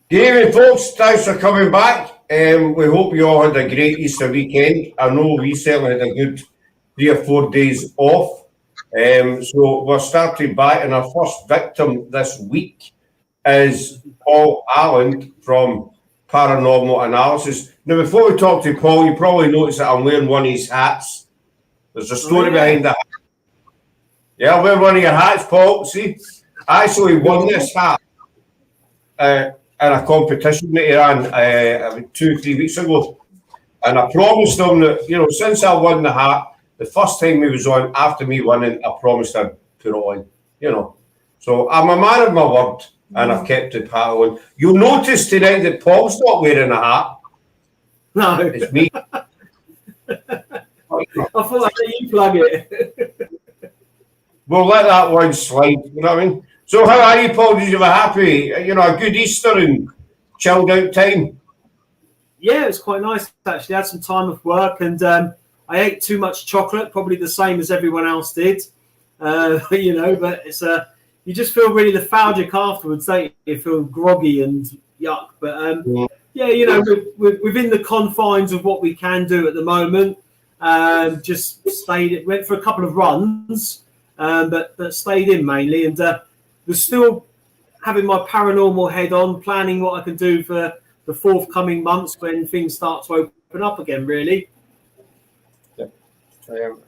Good evening, folks. Thanks for coming back. We hope you all had a great Easter weekend. I know we certainly had a good 3 or 4 days off. So we're starting back, and our first victim this week is Paul Alland from Paranormal Analysis. Now, before we talk to Paul, you probably noticed that I'm wearing one of his hats. There's a story behind that. Yeah, I'm wearing one of your hats, Paul. See, I actually won this hat in a competition that he ran 2 or 3 weeks ago. And I promised him that, since I won the hat, the first time he was on, after me winning, I promised I'd put it on, So I'm a man of my word, and I've kept it hat on. You'll notice tonight that Paul's not wearing a hat. No. It's me. I thought I'd let you plug it. We'll let that one slide, you know what I mean? So how are you, Paul? Did you have a happy, a good Easter and chilled out time? Yeah, it was quite nice, actually. I had some time off work, and I ate too much chocolate, probably the same as everyone else did. But it's you just feel really lethargic afterwards, don't you? You feel groggy and yuck. But we're within the confines of what we can do at the moment. Just went for a couple of runs, but stayed in mainly, and was still having my paranormal head on, planning what I can do for the forthcoming months when things start to open up again, really. Yeah.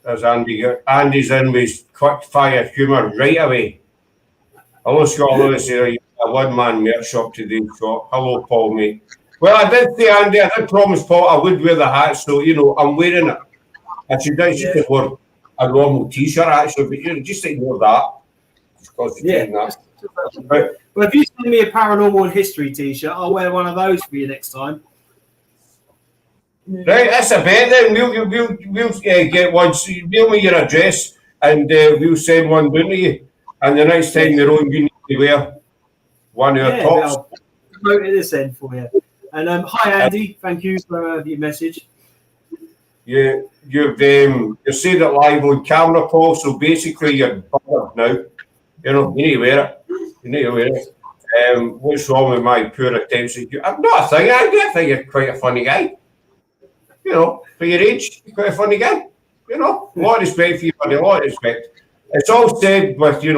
There's Andy. Andy's in with quick fire humour right away. Hello, Scott Lewis here. A one-man merch shop today, Scott. Hello, Paul, mate. Well, I did say, Andy, I did promise Paul I would wear the hat, so, I'm wearing it. I should have worn a normal T-shirt, actually, but just ignore that. Well, if you send me a paranormal and history T-shirt, I'll wear one of those for you next time. Right, that's a bet then. We'll get one. So you mail me your address, and we'll send one down to you. And the next time you're on, you need to wear one of your tops. I'll promote it this end for you. And hi, Andy. Thank you for your message. You've said it live on camera, Paul. So basically, you're bothered now. You need to wear it. What's wrong with my poor attention? I'm not a thing. I think you're quite a funny guy. For your age, you're quite a funny guy. A lot of respect for you, buddy. A lot of respect. It's all said with, in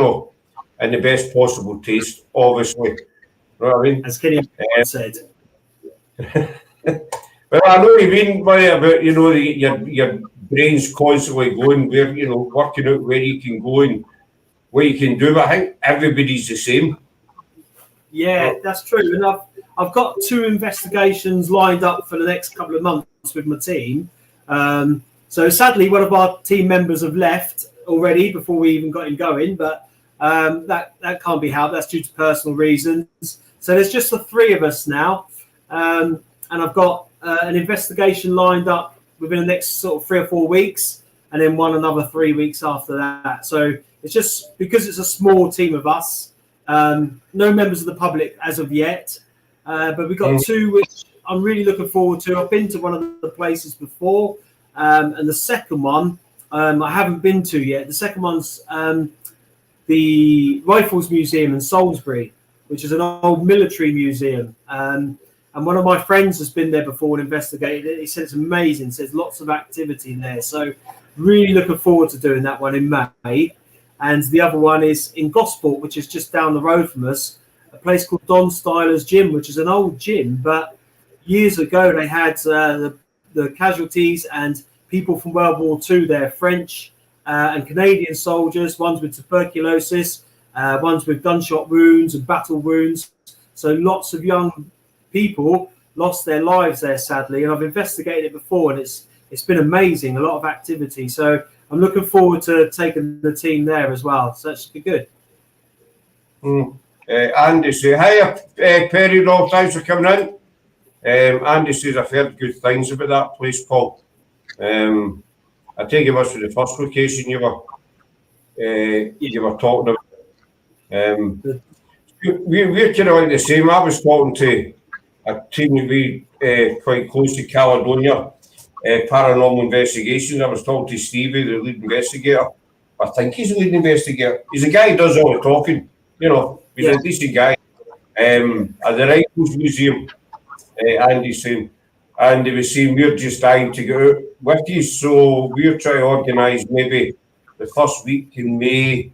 the best possible taste, obviously. You know what I mean? As Kenny said. Well, I know you've been about, your brain's constantly going where, working out where you can go and what you can do, but I think everybody's the same. Yeah, that's true. And I've got 2 investigations lined up for the next couple of months with my team. So sadly, one of our team members have left already before we even got him going, but that can't be helped. That's due to personal reasons. So there's just the 3 of us now. And I've got an investigation lined up within the next sort of 3 or 4 weeks, and then another 3 weeks after that. So it's just because it's a small team of us, no members of the public as of yet, but we've got 2 which I'm really looking forward to. I've been to one of the places before, and the second one I haven't been to yet. The second one's the Rifles Museum in Salisbury, which is an old military museum. And one of my friends has been there before and investigated it. He said it's amazing. Says lots of activity there. So really looking forward to doing that one in May. And the other one is in Gosport, which is just down the road from us, a place called Don Styler's Gym, which is an old gym. But years ago, they had the casualties and people from World War II there, French and Canadian soldiers, ones with tuberculosis, ones with gunshot wounds and battle wounds. So lots of young people lost their lives there, sadly. And I've investigated it before, and it's been amazing, a lot of activity. So I'm looking forward to taking the team there as well. So that should be good. Andy says, hi, Perry Roll, thanks for coming in. Andy says, I've heard good things about that place, Paul. I take it must be the first location you were talking about. We're kind of like the same. I was talking to a team that we quite close to Caledonia, Paranormal Investigations. I was talking to Stevie, the lead investigator. I think he's the lead investigator. He's a guy who does all the talking, he's a decent guy. at the Rifles Museum, Andy's saying, and they were saying we're just dying to get out with you, so we're trying to organise maybe the first week in May,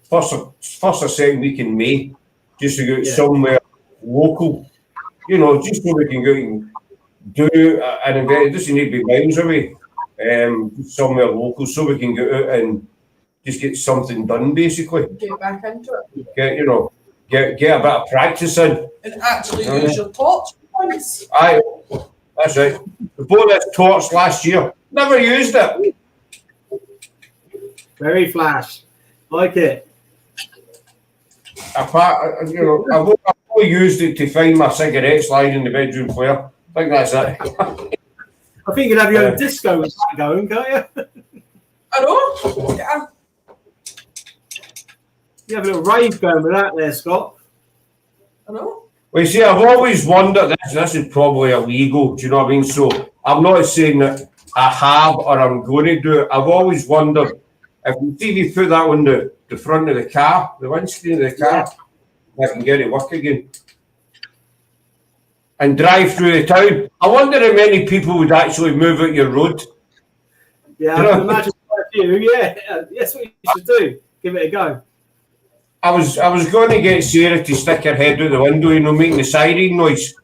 first or second week in May, just to go somewhere local, just so we can go and do an event. It doesn't need to be miles away, somewhere local, so we can go out and just get something done, basically. Get back into it. Get a bit of practice in. And actually use your torch once. Aye, that's right. We bought this torch last year. Never used it. Very flash. Like it. Apart, I've only used it to find my cigarettes lying in the bedroom floor. I think that's it. I think you'd have your own disco with that going, can't you? I know. Yeah. You have a little rave going with that there, Scott. I know. Well, you see, I've always wondered, this is probably illegal, do you know what I mean? So I'm not saying that I have or I'm going to do it. I've always wondered if you put that on the front of the car, the windscreen of the car, I can get it work again. And drive through the town. I wonder how many people would actually move out your road. Yeah, I can imagine quite a few. Yeah, that's what you should do. Give it a go. I was going to get Sarah to stick her head out the window, making the siren noise.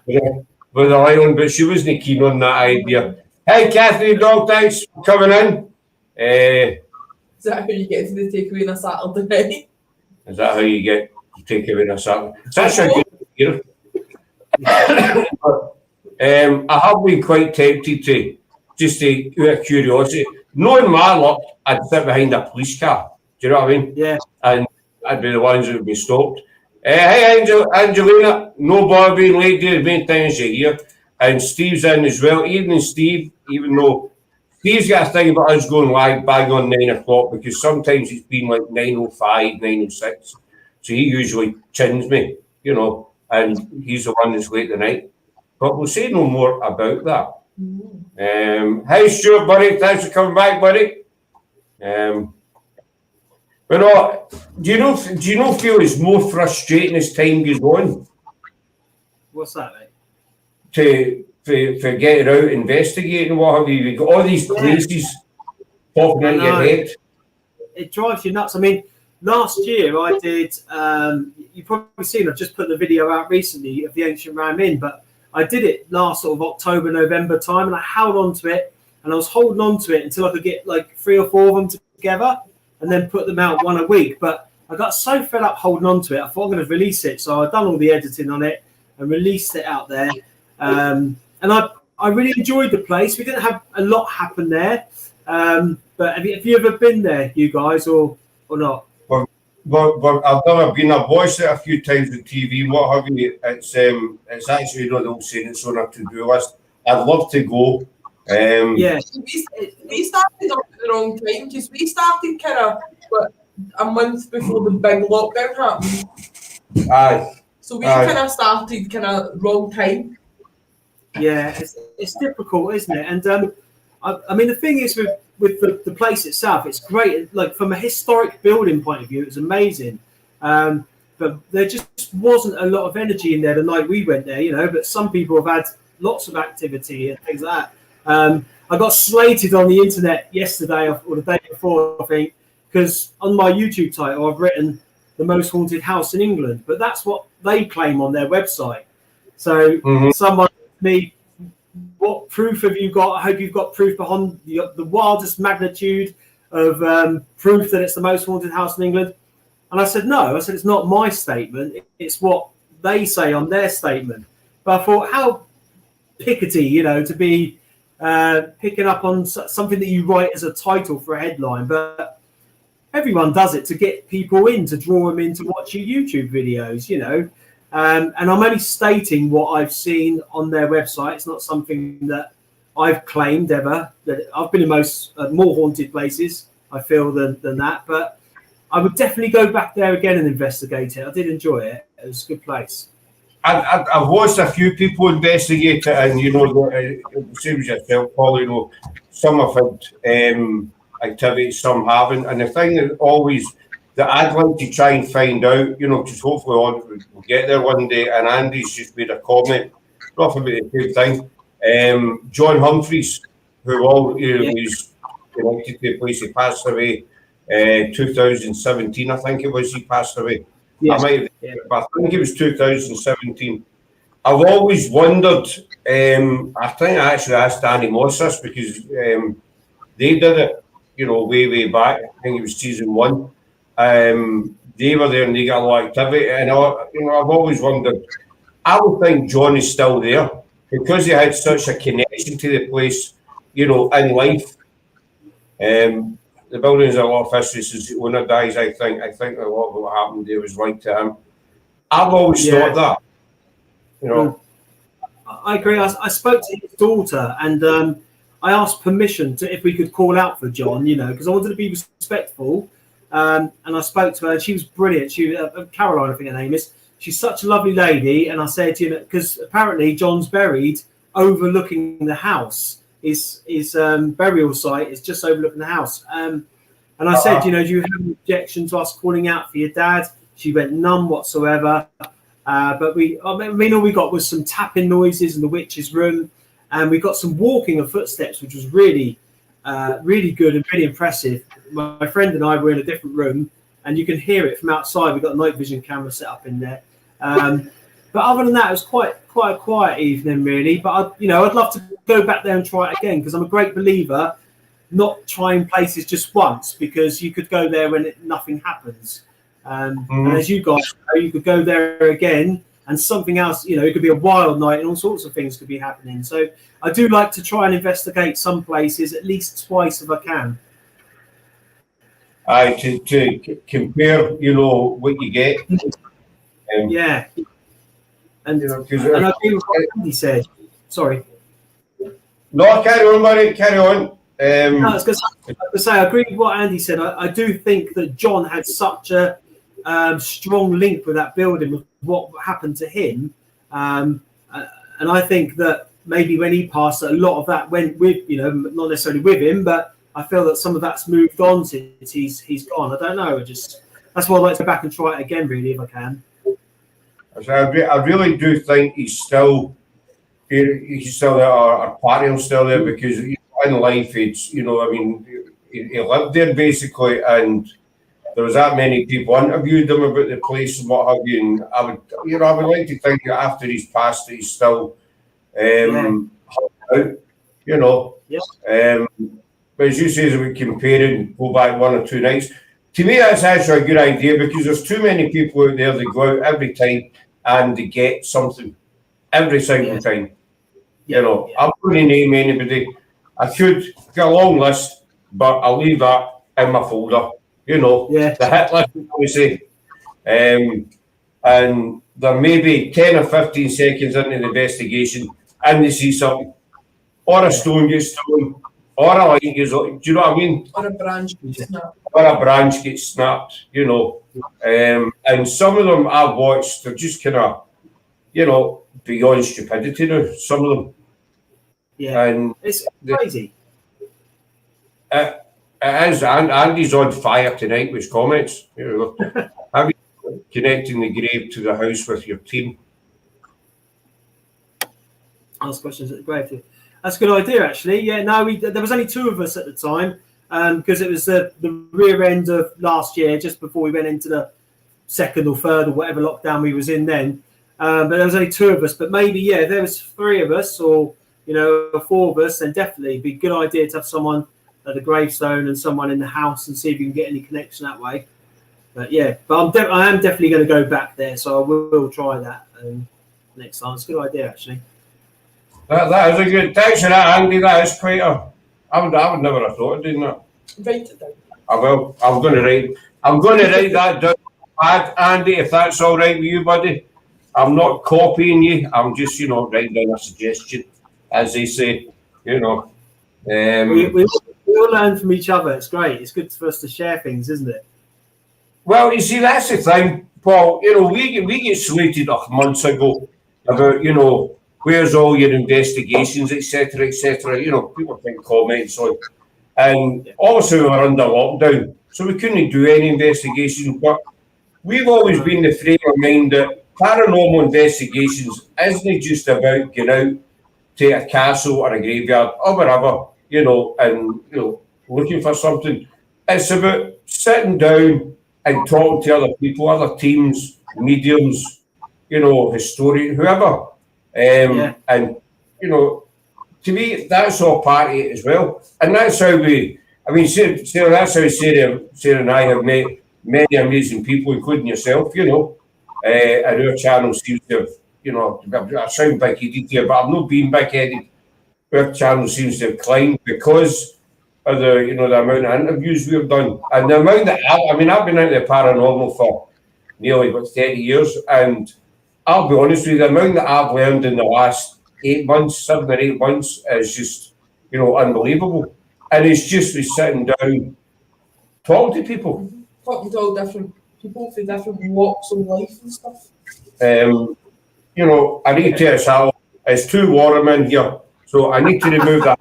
With the light on, but she wasn't keen on that idea. Hey, Catherine Dog, thanks for coming in. Is that how you get to the takeaway on a Saturday night? Is that how you get to takeaway on a Saturday? That's a good idea. I have been quite tempted to, just out of curiosity, knowing my luck, I'd sit behind a police car. Do you know what I mean? Yeah. And I'd be the ones that would be stopped. Hey, Angelina, no bother being late, dear. The main thing is you're here. And Steve's in as well. Evening, Steve, even though Steve's got a thing about us going live bang on 9 o'clock because sometimes it's been like 9:05, 9:06. So he usually chins me, and he's the one that's late tonight. But we'll say no more about that. Hey, Stuart, buddy. Thanks for coming back, buddy. But do you not feel it's more frustrating as time goes on? What's that, mate? For getting out, investigating, what have you? You've got all these places popping into your head. It drives you nuts. I mean, last year I did, you've probably seen, I've just put the video out recently of the Ancient Ram Inn, but I did it last sort of October, November time, and I held on to it, and I was holding on to it until I could get like 3 or 4 of them together and then put them out one a week. But I got so fed up holding on to it, I thought I'm going to release it. So I've done all the editing on it and released it out there. And I really enjoyed the place. We didn't have a lot happen there. But have you ever been there, you guys, or not? Well, I've never been. I've watched it a few times on TV, what have you. It's actually not the old saying, it's on a to-do list. I'd love to go. Yeah. We started off at the wrong time because we started kind of a month before the big lockdown happened. Aye. So we kind of started kind of wrong time. Yeah, it's difficult, isn't it? And I mean, the thing is with the place itself, it's great. Like from a historic building point of view, it's amazing. But there just wasn't a lot of energy in there the night we went there, But some people have had lots of activity and things like that. I got slated on the internet yesterday or the day before, I think, because on my YouTube title I've written the most haunted house in England, but that's what they claim on their website. So someone asked me, what proof have you got? I hope you've got proof behind the wildest magnitude of proof that it's the most haunted house in England. And I said, no. I said, it's not my statement. It's what they say on their statement. But I thought, how pickety, to be picking up on something that you write as a title for a headline. But everyone does it to get people in, to draw them in to watch your YouTube videos, And I'm only stating what I've seen on their website. It's not something that I've claimed ever. That I've been in more haunted places, I feel, than that. But I would definitely go back there again and investigate it. I did enjoy it. It was a good place. I've watched a few people investigate it, and it seems yourself, Paul. Some have had activities, some haven't. And the thing that that I'd like to try and find out, because hopefully we'll get there one day. And Andy's just made a comment, roughly about the same thing. John Humphreys, who was connected to the place, he passed away 2017, I think it was. He passed away. Yeah. But I think it was 2017. I've always wondered. I think I actually asked Danny Moss this because they did it, way back. I think it was season 1. They were there and they got a lot of activity, and I've always wondered. I would think John is still there because he had such a connection to the place, in life. The building has a lot of history since the owner dies. I think a lot of what happened there was linked to him. I've always thought that. I agree. I spoke to his daughter and I asked permission if we could call out for John, because I wanted to be respectful. And I spoke to her and she was brilliant. She Caroline, I think her name is. She's such a lovely lady. And I said, because apparently John's buried overlooking the house. His burial site is just overlooking the house. And I said, do you have an objection to us calling out for your dad? She went none whatsoever. But all we got was some tapping noises in the witch's room, and we got some walking of footsteps, which was really, really good and really impressive. My friend and I were in a different room, and you can hear it from outside. We've got a night vision camera set up in there. But other than that, it was quite a quiet evening, really. But I'd love to go back there and try it again because I'm a great believer not trying places just once because you could go there when nothing happens. And as you guys know, you could go there again and something else, it could be a wild night and all sorts of things could be happening. So I do like to try and investigate some places at least twice if I can. To compare, what you get. Yeah. And I agree with what Andy said. Sorry. No, carry on, Murray, carry on. No, I was going to say, I agree with what Andy said. I do think that John had such a strong link with that building, with what happened to him. And I think that maybe when he passed, a lot of that went with, not necessarily with him, but I feel that some of that's moved on since he's gone. I don't know. That's why I'd like to go back and try it again, really, if I can. I really do think he's still there, our party's still there because in life, it's, he lived there basically, and there was that many people interviewed him about the place and what have you, and I would like to think that after he's passed, that he's still out, but as you say, we compare and go back 1 or 2 nights. To me, that's actually a good idea because there's too many people out there that go out every time and they get something every single time. I'm not going to name anybody. I could get a long list, but I'll leave that in my folder. The hit list, we say. And there may be 10 or 15 seconds into the investigation and they see something. Or a stone gets thrown, or a light gets on. Do you know what I mean? Or a branch gets snapped. Or a branch gets snapped, And some of them I've watched, they're just kind of, beyond stupidity now, some of them. Yeah, and it's crazy. It is, and Andy's on fire tonight with his comments. Have you connecting the grave to the house with your team? Ask questions at the grave. That's a good idea, actually. Yeah, no, there was only 2 of us at the time because it was the rear end of last year, just before we went into the 2nd or 3rd or whatever lockdown we was in then. But there was only 2 of us. But maybe, if there was 3 of us or 4 of us, then definitely it'd be a good idea to have someone at the gravestone and someone in the house and see if you can get any connection that way. But I am definitely going to go back there, so I will try that next time. It's a good idea, actually. That is a good. Thanks for that, Andy. That is quite a. I would never have thought of doing that. Write it down. I will. I'm going to write that down. Andy, if that's all right with you, buddy. I'm not copying you. I'm just, writing down a suggestion, as they say. We all learn from each other. It's great. It's good for us to share things, isn't it? Well, you see, that's the thing, Paul. We get slated months ago about, where's all your investigations, etc., etc. People think comments on. And obviously we were under lockdown. so we couldn't do any investigations. But we've always been the frame of mind that paranormal investigations isn't just about going out to a castle or a graveyard or wherever, and looking for something. It's about sitting down and talking to other people, other teams, mediums, historians, whoever. And, to me, that's all part of it as well. And that's how Sarah, that's how Sarah and I have met many amazing people, including yourself, and our channel seems to have, I sound big-headed here, but I'm not being big-headed. Our channel seems to have climbed because of the amount of interviews we've done. And the amount that, I've been out the paranormal for nearly 30 years, and I'll be honest with you, the amount that I've learned in the last 7 or 8 months is just, unbelievable. And it's just with sitting down, talking to people. Talking to all different people for different walks of life and stuff. I need to tell it's too warm in here, so I need to remove that.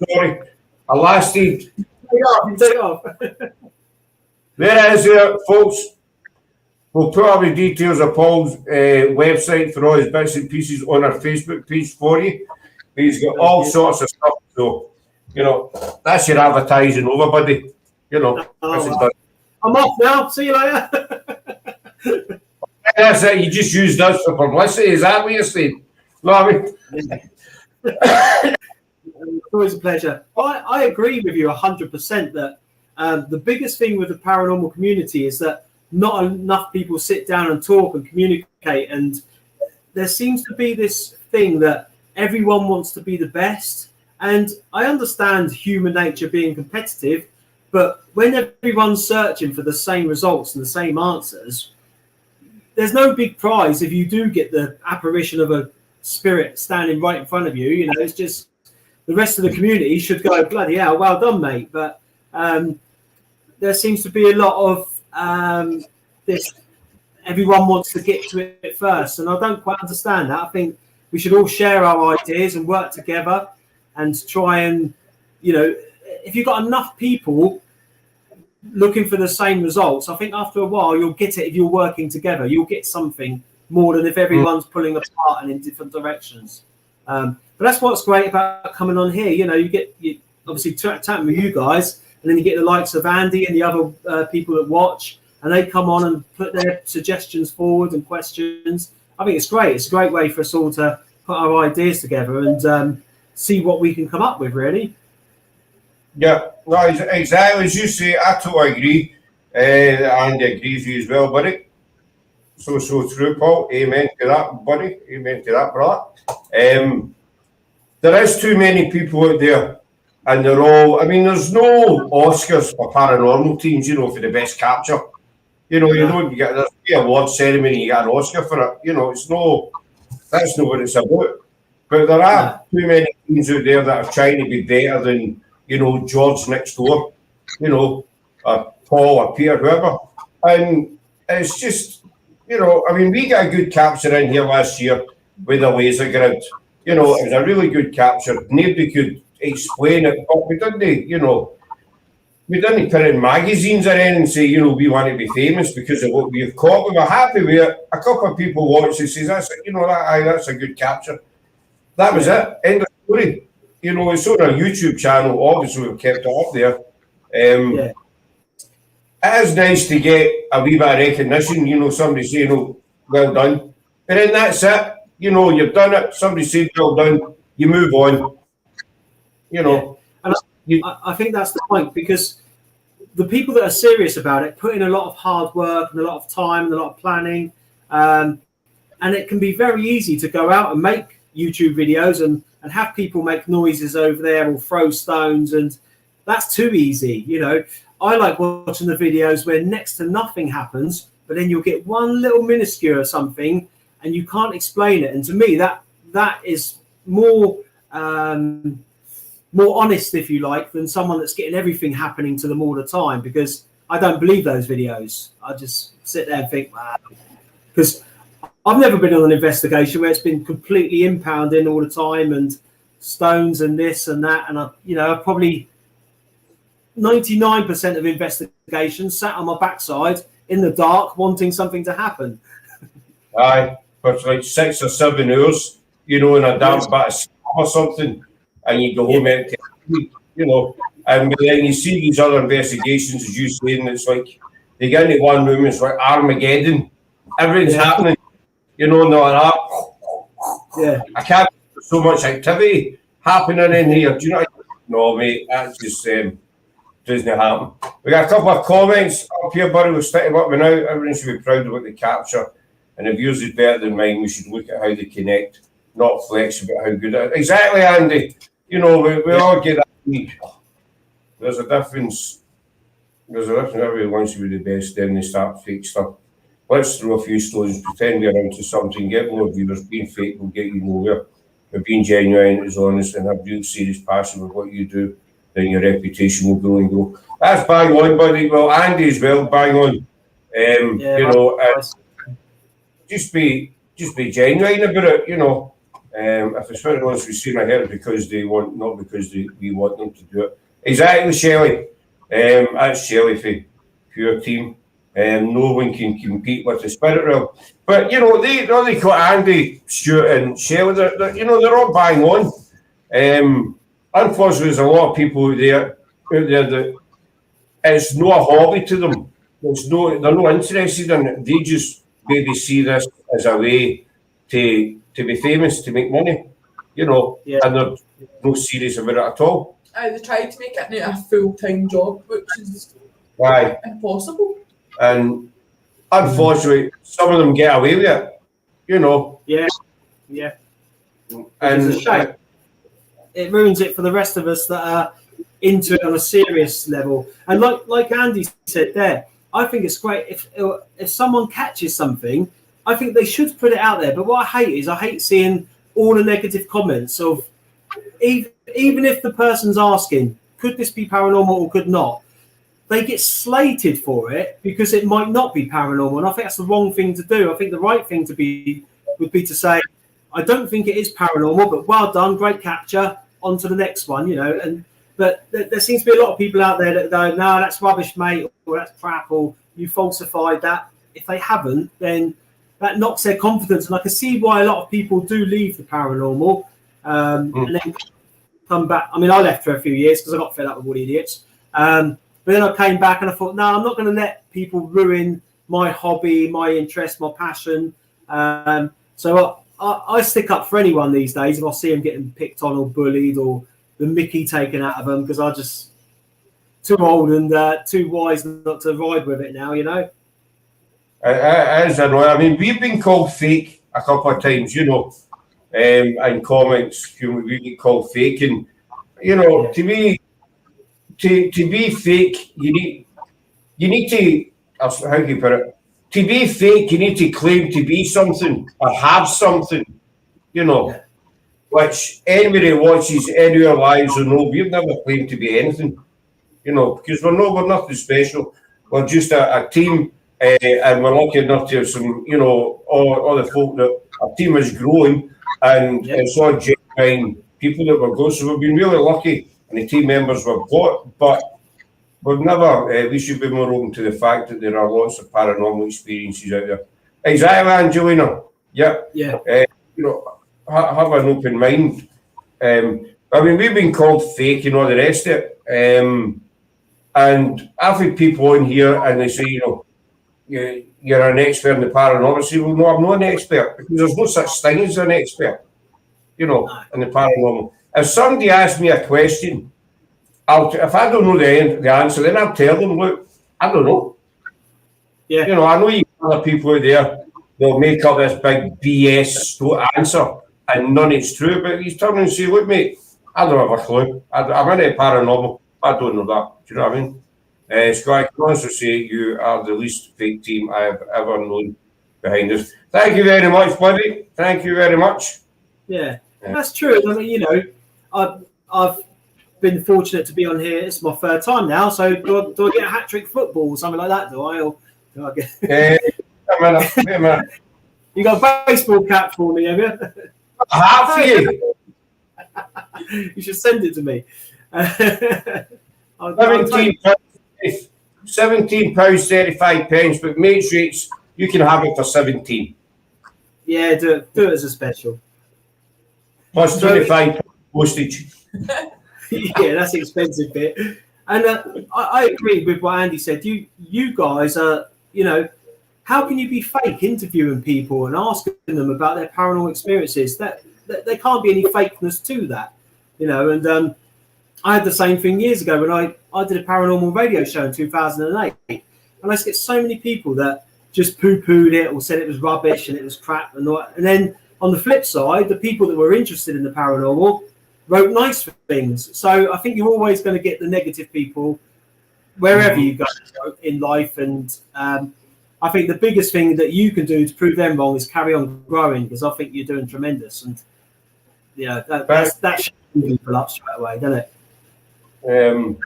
Sorry, I lasted. Take off. There it is, there, folks. We'll put all the details of Paul's website for all his bits and pieces on our Facebook page for you. He's got all sorts of stuff, so that's your advertising over, buddy. This is done. I'm off now. See you later. That's it. You just used us for publicity. Is that what you're saying? No, I mean. It's always a pleasure. I agree with you 100% that the biggest thing with the paranormal community is that not enough people sit down and talk and communicate. And there seems to be this thing that everyone wants to be the best. And I understand human nature being competitive, but when everyone's searching for the same results and the same answers, there's no big prize if you do get the apparition of a spirit standing right in front of you. It's just the rest of the community should go, bloody hell, well done, mate. But there seems to be a lot of this, everyone wants to get to it first. And I don't quite understand that. I think we should all share our ideas and work together and try and, if you've got enough people looking for the same results, I think after a while you'll get it if you're working together. You'll get something more than if everyone's pulling apart and in different directions. But that's what's great about coming on here. You obviously chatting with you guys, and then you get the likes of Andy and the other people that watch, and they come on and put their suggestions forward and questions. I think it's great. It's a great way for us all to put our ideas together and see what we can come up with, really. Yeah, no, exactly as you say. I totally agree. Andy agrees with you as well, buddy. So true, Paul. Amen to that, buddy. Amen to that, brother. There is too many people out there, and they're all. There's no Oscars for paranormal teams, for the best capture. You don't get there's a award ceremony, you get an Oscar for it. It's no. That's not what it's about. But there are too many teams out there that are trying to be better than George next door, or Paul or Peter, whoever. And it's just, we got a good capture in here last year with a laser grid. It was a really good capture. Nobody could explain it, but we didn't, we didn't put in magazines or anything and say, we want to be famous because of what we've caught. We were happy with it. A couple of people watched it and says, that's a good capture. That was it. End of story. It's on our YouTube channel. Obviously, we've kept it up there. It is nice to get a wee bit of recognition. Somebody saying, well done. But then that's it. You've done it. Somebody said, well done. You move on. And I think that's the point, because the people that are serious about it put in a lot of hard work and a lot of time and a lot of planning. And it can be very easy to go out and make YouTube videos and have people make noises over there or throw stones, and that's too easy. I like watching the videos where next to nothing happens, but then you'll get one little minuscule something and you can't explain it. And to me, that is more honest, if you like, than someone that's getting everything happening to them all the time, because I don't believe those videos. I just sit there and think, wow, because I've never been on an investigation where it's been completely impounding all the time and stones and this and that. And I probably 99% of investigations sat on my backside in the dark, wanting something to happen. Aye, for like 6 or 7 hours, in a damp bit of stuff or something, and you go home empty, and then you see these other investigations, as you say, and it's like they get into one room, it's like Armageddon, everything's happening, and all that. Yeah, I can't. There's so much activity happening in here. Do you know? No, mate, that just doesn't happen. We got a couple of comments up here, buddy. We'll stick them up now. Everyone should be proud of what they capture. And if yours is better than mine, we should look at how they connect, not flex about how good it is. Exactly, Andy. We all get that. There's a difference. Everyone wants to be the best, then they start fake stuff. Let's throw a few stones, pretend we're into something, get more viewers. Being fake will get you nowhere. But being genuine is honest and have real serious passion with what you do, then your reputation will grow and grow. That's bang on, buddy. Well, Andy as well, bang on. Just be genuine about it, If it's what wants to be seen or heard because they want, not because we want them to do it. Exactly, Shelley. That's Shelley for Pure Team. No one can compete with the Spirit Realm. But, they call Andy, Stuart and Shelley, they're all bang on. Unfortunately, there's a lot of people out there that it's no hobby to them. They're not interested in it. They just maybe see this as a way to be famous, to make money, and they're no serious about it at all. They tried to make it into a full-time job, which is impossible. And unfortunately, some of them get away with it, Yeah. And it's a shame. It ruins it for the rest of us that are into it on a serious level. And like Andy said there, I think it's great if someone catches something, I think they should put it out there. But what I hate seeing all the negative comments of even if the person's asking, could this be paranormal or could not? They get slated for it because it might not be paranormal. And I think that's the wrong thing to do. I think the right thing would be to say, I don't think it is paranormal, but well done, great capture, on to the next one, But there seems to be a lot of people out there that go, no, that's rubbish, mate, or that's crap, or you falsified that. If they haven't, then that knocks their confidence. And I can see why a lot of people do leave the paranormal and then come back. I mean, I left for a few years because I got fed up with all the idiots. But then I came back and I thought, no, I'm not going to let people ruin my hobby, my interest, my passion. So I stick up for anyone these days if I see them getting picked on or bullied or the Mickey taken out of them because I just too old and too wise not to ride with it now, As I know, I mean, we've been called fake a couple of times, in comments, we get called fake, and to me, to be fake, you need to, how do you put it? To be fake, you need to claim to be something or have something, which anybody watches any of our lives will know we've never claimed to be anything, because we're nothing special. We're just a team, and we're lucky enough to have some, all the folk that our team is growing, and it's all genuine people that we've got. So we've been really lucky, and the team members we've got, but we've never, we should be more open to the fact that there are lots of paranormal experiences out there. Exactly, Angelina. Yeah. Have an open mind. I mean, we've been called fake and all the rest of it. And I've had people in here and they say, you're an expert in the paranormal. I say, well, no, I'm not an expert because there's no such thing as an expert, in the paranormal. If somebody asks me a question, if I don't know the answer, then I'll tell them, look, I don't know. Yeah. I know you other people out there, they'll make up this big BS answer and none it's true, but he's turning and say, look, mate, I don't have a clue. I'm into paranormal. I don't know that. Do you know what I mean? Scott, I can honestly say you are the least fake team I have ever known behind us. Thank you very much, buddy. Thank you very much. Yeah, that's true. I mean, I've been fortunate to be on here. It's my third time now. So do I get a hat trick football or something like that? Do I? Or do I get? Wait a minute. You got a baseball cap for me, have you? A hat for you? You should send it to me. £17.35, but mates rates, you can have it for 17. Yeah, do it as a special. Plus 25 postage. Yeah, that's the expensive bit. And I agree with what Andy said. You guys are, how can you be fake interviewing people and asking them about their paranormal experiences? That there can't be any fakeness to that, And I had the same thing years ago when I did a paranormal radio show in 2008, and I used to get so many people that just poo-pooed it or said it was rubbish and it was crap and all. And then on the flip side, the people that were interested in the paranormal wrote nice things. So I think you're always going to get the negative people wherever you go in life. And I think the biggest thing that you can do to prove them wrong is carry on growing, because I think you're doing tremendous. And that should people up straight away, doesn't it?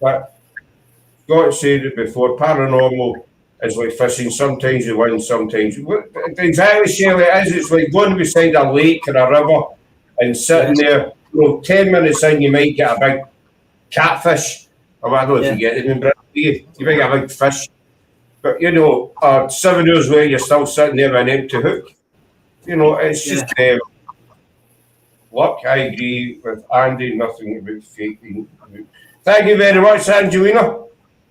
But got to say that before, paranormal is like fishing. Sometimes you win, sometimes you. Exactly, Shelley, it is. It's like going beside a lake or a river and sitting there. 10 minutes in, you might get a big catfish. Or I don't know if you get them in Britain. You might get a big fish. But, 7 years later, you're still sitting there with an empty hook. It's just luck. I agree with Andy. Nothing about faking. Thank you very much, Angelina.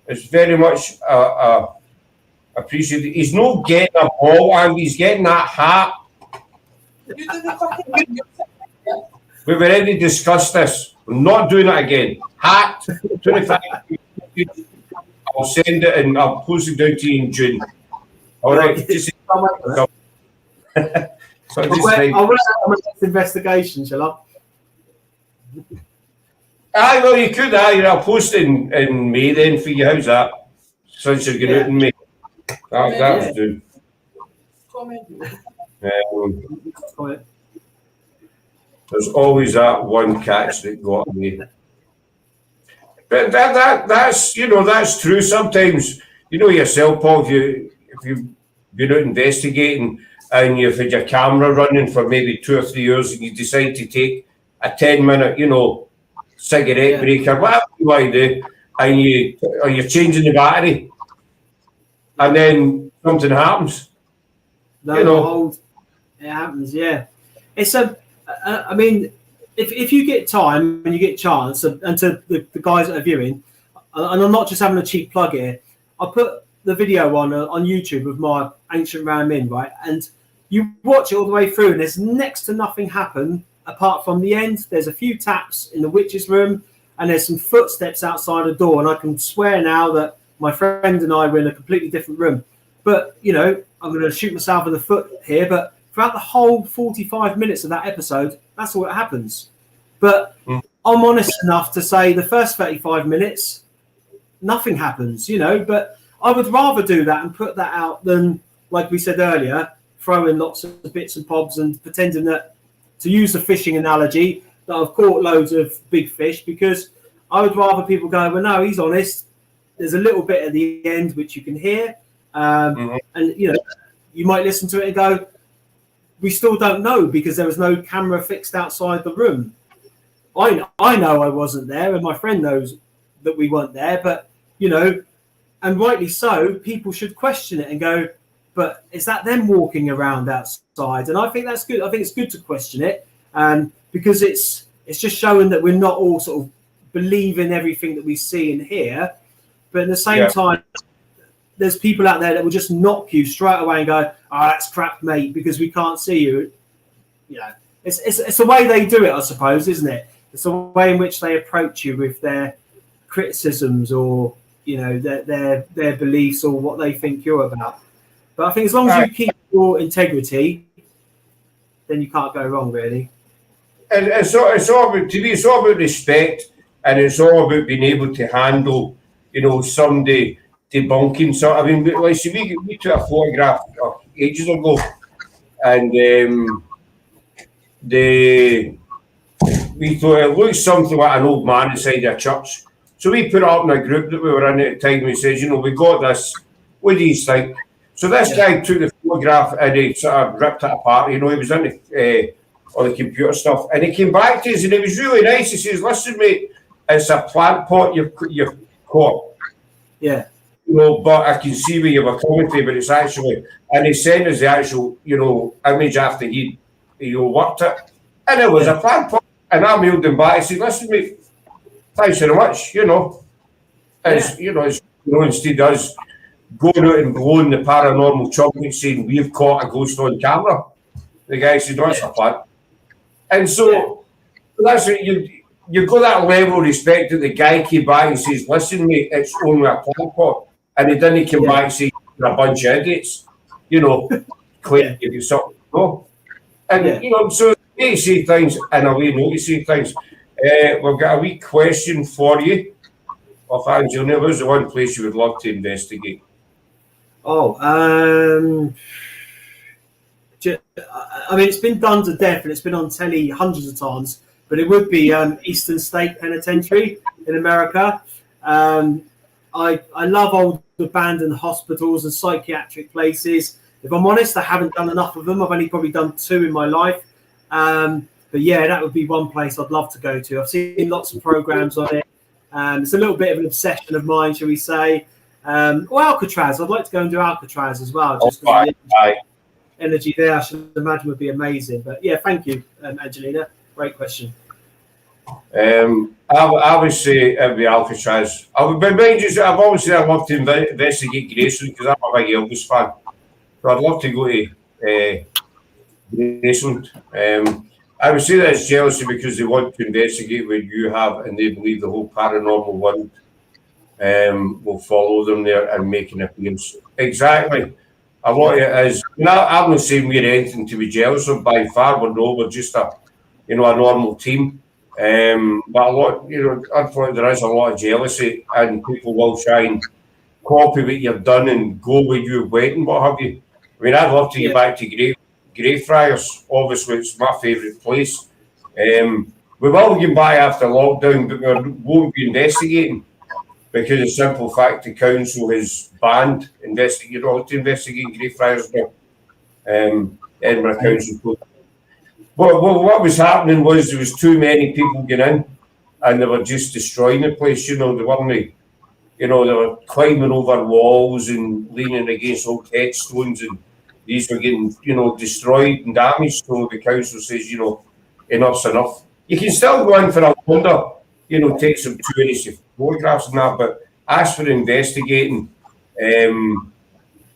It's very much appreciated. He's not getting a ball, and he's getting that hat. We've already discussed this. We're not doing it again. Hat, 25. I'll send it and I'll post it down to you in June. All right. I'll run out of investigation, shall I? Aye, well, you could. I'll post it in May then for you. How's that? Since you're getting out in May. That's good. There's always that one catch that got me. But that's that's true. Sometimes yourself, Paul. If you've been out investigating and you've had your camera running for maybe 2 or 3 years, and you decide to take a 10-minute, cigarette break or whatever you want to do, and you're changing the battery, and then something happens. It happens. Yeah, it's I mean, if you get time and you get chance, and to the guys that are viewing, and I'm not just having a cheap plug here, I put the video on YouTube of my ancient Ram Inn, right? And you watch it all the way through, and there's next to nothing happen apart from the end. There's a few taps in the witch's room, and there's some footsteps outside the door, and I can swear now that my friend and I were in a completely different room. But, I'm going to shoot myself in the foot here, but throughout the whole 45 minutes of that episode, that's all that happens. But I'm honest enough to say the first 35 minutes, nothing happens, but I would rather do that and put that out than, like we said earlier, throw in lots of bits and bobs and pretending that, to use the fishing analogy, that I've caught loads of big fish, because I would rather people go, well, no, he's honest. There's a little bit at the end which you can hear. And, you might listen to it and go, we still don't know, because there was no camera fixed outside the room. I know I wasn't there, and my friend knows that we weren't there, but, and rightly so, people should question it and go, but is that them walking around outside? And I think that's good. I think it's good to question it, because it's just showing that we're not all sort of believing everything that we see and hear. But at the same time, there's people out there that will just knock you straight away and go, "Oh, that's crap, mate," because we can't see you. It's the way they do it, I suppose, isn't it? It's the way in which they approach you with their criticisms or their beliefs or what they think you're about. But I think as long as you keep your integrity, then you can't go wrong, really. And it's all about, to me, it's all about respect, and it's all about being able to handle, somebody debunking. So, I mean, like, see, we took a photograph ages ago, and we thought it looked something like an old man inside a church. So we put it up in a group that we were in at the time. We said, we got this. What do you think? So this guy took the photograph and he sort of ripped it apart. He was into all the computer stuff. And he came back to us and it was really nice. He says, listen, mate, it's a plant pot you've caught. Yeah. You know, but I can see where you were coming from, but it's actually, and he sent us the actual, you know, image after he worked it, and it was a plant pot. And I mailed him back. I said, listen, mate, thanks very much. You know, as you know, instead of us going out and blowing the paranormal trumpet saying we've caught a ghost on camera, the guy said, no, it's a plant. And so that's what you've got that level of respect that the guy came back and says, listen, mate, it's only a plant pot. And he didn't come back and say, you're a bunch of idiots, you know, claim to give you something. No. And, you know, so they say things in a way, not to say things. We've got a wee question for you. Of Angelina, where's the one place you would love to investigate? Oh, I mean, it's been done to death and it's been on telly hundreds of times, but it would be Eastern State Penitentiary in America. I love old abandoned hospitals and psychiatric places. If I'm honest, I haven't done enough of them. I've only probably done 2 in my life. But yeah, that would be one place I'd love to go to. I've seen lots of programs on it. It's a little bit of an obsession of mine, shall we say. Or Alcatraz. I'd like to go and do Alcatraz as well. Just the energy there, I should imagine, would be amazing. But yeah, thank you, Angelina. Great question. I would say it would be Alcatraz. I've always said I'd love to investigate Graceland because I'm a big Elvis fan. So I'd love to go to Graceland. I would say that it's jealousy because they want to investigate what you have and they believe the whole paranormal world will follow them there and make an appearance. Exactly. A lot of it is. I'm not saying we're anything to be jealous of by far. We're just a normal team. But a lot, unfortunately, there is a lot of jealousy, and people will try and copy what you've done and go where you went and what have you. I mean, I'd love to get back to Greyfriars. Obviously, it's my favourite place. We will get back after lockdown, but we won't be investigating because the simple fact the council has banned investigating Greyfriars now. Edinburgh Council. What was happening was there was too many people getting in and they were just destroying the place. They weren't, they were climbing over walls and leaning against old headstones, and these were getting, destroyed and damaged. So the council says, enough's enough. You can still go in for a wonder, take some tourist photographs and that, but as for investigating,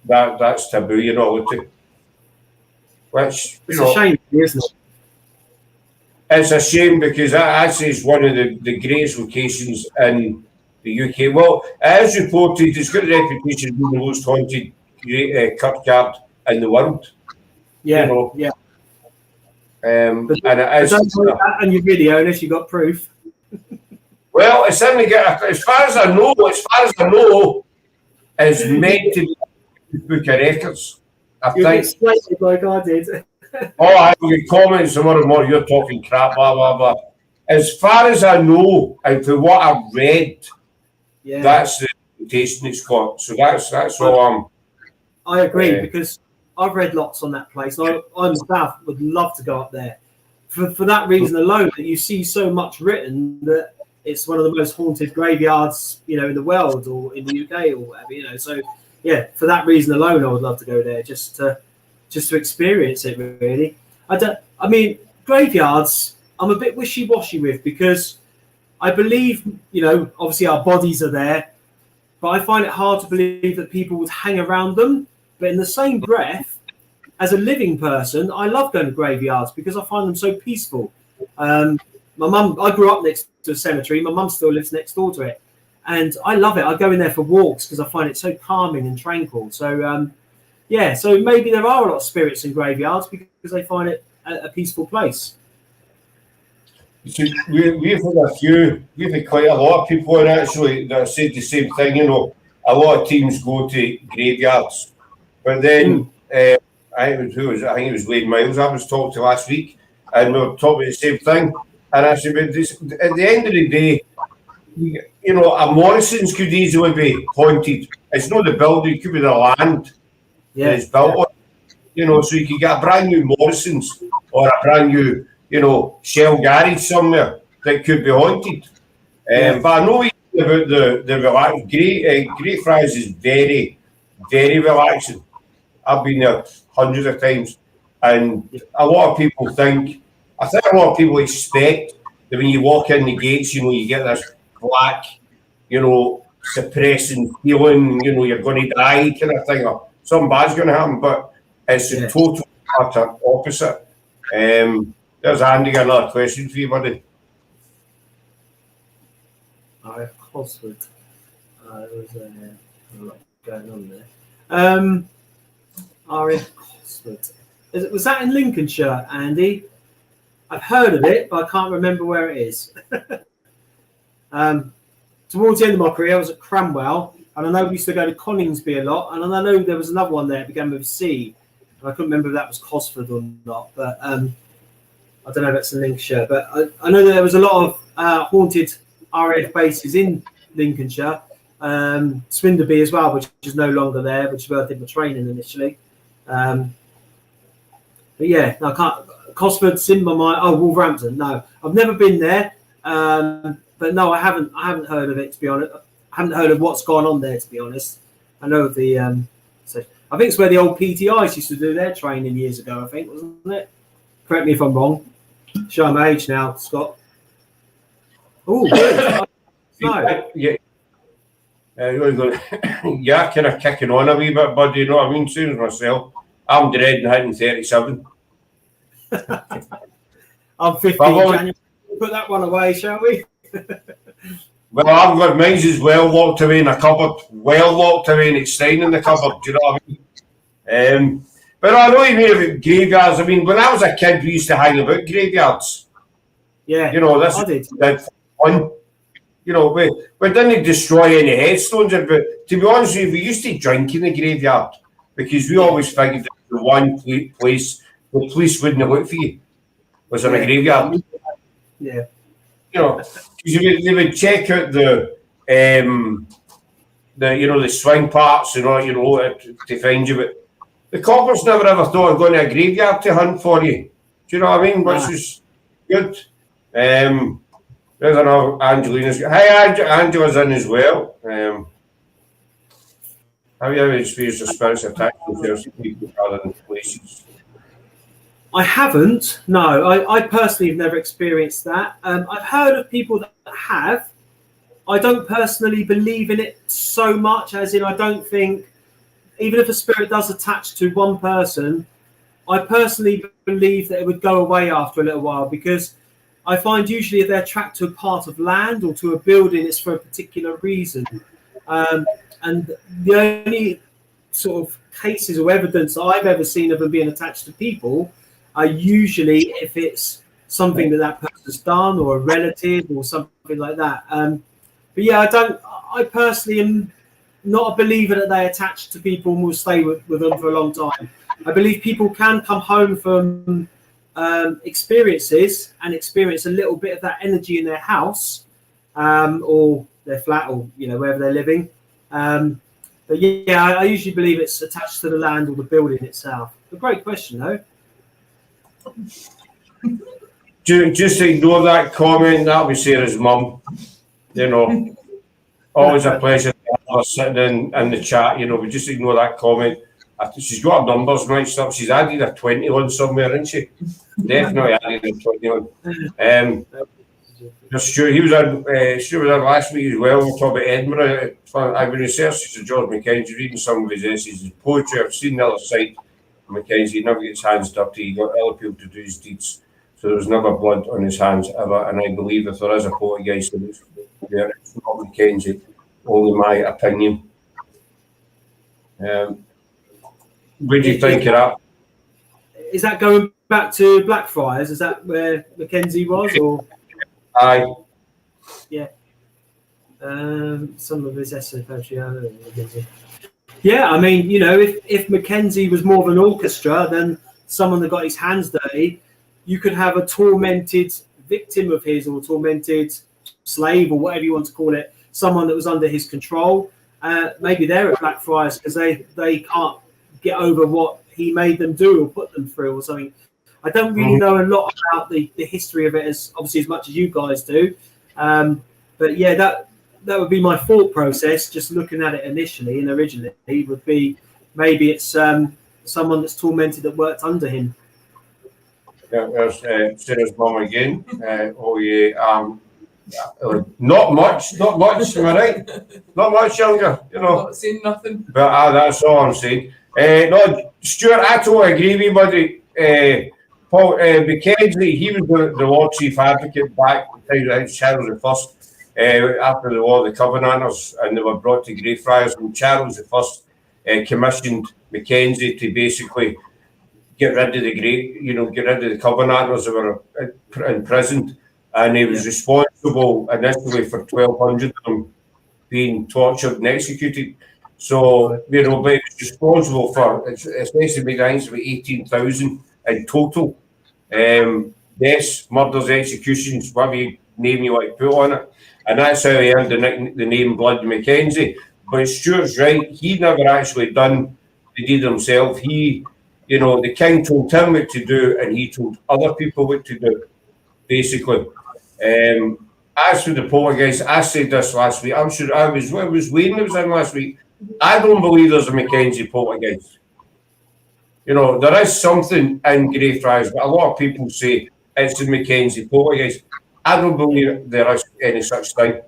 that's taboo, you're not allowed to. Which, it's a shame, isn't it? It's a shame because I'd say it's one of the greatest locations in the UK. Well, it is reported it's got a reputation of being the most haunted kirkyard in the world. Yeah, yeah. And it is. Don't put that on your video unless you got proof. Well, it's in the as far as I know, it's meant to be book of records. I You'll think. Explain like I did. I will comment some more. You're talking crap, blah blah blah. As far as I know, and for what I've read, that's the reputation it's got. So that's all. I agree because I've read lots on that place. I'm staff would love to go up there for that reason alone. That you see so much written that it's one of the most haunted graveyards, in the world or in the UK or whatever. So yeah, for that reason alone, I would love to go there just to experience it, really. I mean, graveyards, I'm a bit wishy-washy with because I believe, obviously our bodies are there, but I find it hard to believe that people would hang around them. But in the same breath, as a living person, I love going to graveyards because I find them so peaceful. My mum, I grew up next to a cemetery. My mum still lives next door to it. And I love it. I go in there for walks because I find it so calming and tranquil. So, so maybe there are a lot of spirits in graveyards because they find it a peaceful place. So we've had quite a lot of people in actually that said the same thing. A lot of teams go to graveyards, but then I think it was Wade Miles I was talking to last week, and we were talking about the same thing. And I said, at the end of the day, a Morrison's could easily be haunted. It's not the building; it could be the land. Yeah, it's built on, so you can get a brand new Morrison's or a brand new, Shell garage somewhere that could be haunted. But I know about the relax. Great Friars is very, very relaxing. I've been there hundreds of times, and a lot of people think. I think a lot of people expect that when you walk in the gates, you get this black, suppressing feeling. You're going to die kind of thing, or something bad's going to happen. But it's the total utter opposite. There's Andy got another question for you, buddy. Cosford. There was a lot going on there. RF Cosford. Was that in Lincolnshire, Andy? I've heard of it, but I can't remember where it is. Towards the end of my career, I was at Cranwell, and I know we used to go to Coningsby a lot, and I know there was another one there that began with C. And I couldn't remember if that was Cosford or not, but I don't know if it's in Lincolnshire. But I know that there was a lot of haunted RAF bases in Lincolnshire, Swinderby as well, which is no longer there, which is where I did my training initially. But yeah, no, I can't. Cosford's in my mind. Oh, Wolverhampton. No, I've never been there. But no, I haven't heard of it, to be honest. I haven't heard of what's gone on there, to be honest. I know of the. So I think it's where the old PTIs used to do their training years ago. I think, wasn't it? Correct me if I'm wrong. Show my age now, Scott. Oh, good. No. Yeah, kind of kicking on a wee bit, buddy. You know what I mean? Soon as myself, I'm dreading hitting 37. I'm 50 in January. Put that one away, shall we? Well, I've got mine as well locked away in a cupboard. Well locked away and it's staying in the cupboard. Do you know what I mean? But I know you mean about graveyards. I mean, when I was a kid, we used to hang about graveyards. Yeah, this I did. Fun. We didn't destroy any headstones, but to be honest with you, we used to drink in the graveyard because we always figured that the one place the police wouldn't look for you was in a graveyard. Yeah. Because they would check out the swing parts and all, to find you. But the coppers never ever thought of going to a graveyard to hunt for you. Do you know what I mean? Which is good. There's another Angelina's. Hi, Angela's in as well. Have you ever experienced a spirits attacking people rather than places? I haven't. No, I personally have never experienced that. I've heard of people that have. I don't personally believe in it so much, as in I don't think, even if a spirit does attach to one person, I personally believe that it would go away after a little while, because I find usually if they're tracked to a part of land or to a building, it's for a particular reason. And the only sort of cases or evidence that I've ever seen of them being attached to people are usually if it's something that person's done or a relative or something like that. But yeah, I personally am not a believer that they attach to people and will stay with them for a long time. I believe people can come home from experiences and experience a little bit of that energy in their house or their flat or wherever they're living. But yeah, I usually believe it's attached to the land or the building itself. A great question, though. Just ignore that comment. That was Sarah's mum. Always a pleasure to have her sitting in the chat. We just ignore that comment. She's got her numbers mixed up. She's added a 20 on somewhere, isn't she? Definitely added a 20 on. Stuart, Stuart was on last week as well. We'll talk about Edinburgh. I've been researching George Mackenzie, reading some of his essays, his poetry. I've seen the other side of Mackenzie. He never gets hands dirty. He got other people to do his deeds. So there was never blood on his hands ever. And I believe if there is a poltergeist, it's not Mackenzie. Only my opinion. What do you think of that? Is that going back to Blackfriars? Is that where Mackenzie was? Or aye. Yeah. Some of his essay poetry. Yeah, I mean, if Mackenzie was more of an orchestra than someone that got his hands dirty, you could have a tormented victim of his or tormented slave or whatever you want to call it, someone that was under his control. Maybe they're at Blackfriars because they can't get over what he made them do or put them through or something. I don't really know a lot about the history of it as much as you guys do. But yeah, that would be my thought process. Just looking at it initially and originally would be maybe it's someone that's tormented that worked under him. Yeah, there's Sarah's mum again. Oh yeah, not much, am I right? Not much younger, you know. Not saying nothing. But that's all I'm saying. No, Stuart, I totally agree with you, buddy. Paul Mackenzie, he was the Lord Chief Advocate back in Charles the First, after the War of the Covenanters, and they were brought to Greyfriars, and Charles the First commissioned Mackenzie to basically get rid of the Covenanters that were imprisoned, and he was responsible initially for 1,200 of them being tortured and executed. So, but he was responsible for, it's estimated, I think, about 18,000 in total. Deaths, murders, executions, whatever name you like to put on it. And that's how he earned the name Blood Mackenzie. But Stuart's right, he never actually done the deed himself. The king told him what to do, and he told other people what to do, basically. As for the poltergeist, I said this last week. I'm sure it was Wayne that was in last week. I don't believe there's a Mackenzie poltergeist. There is something in Greyfriars, but a lot of people say it's the Mackenzie poltergeist. I don't believe there is any such thing.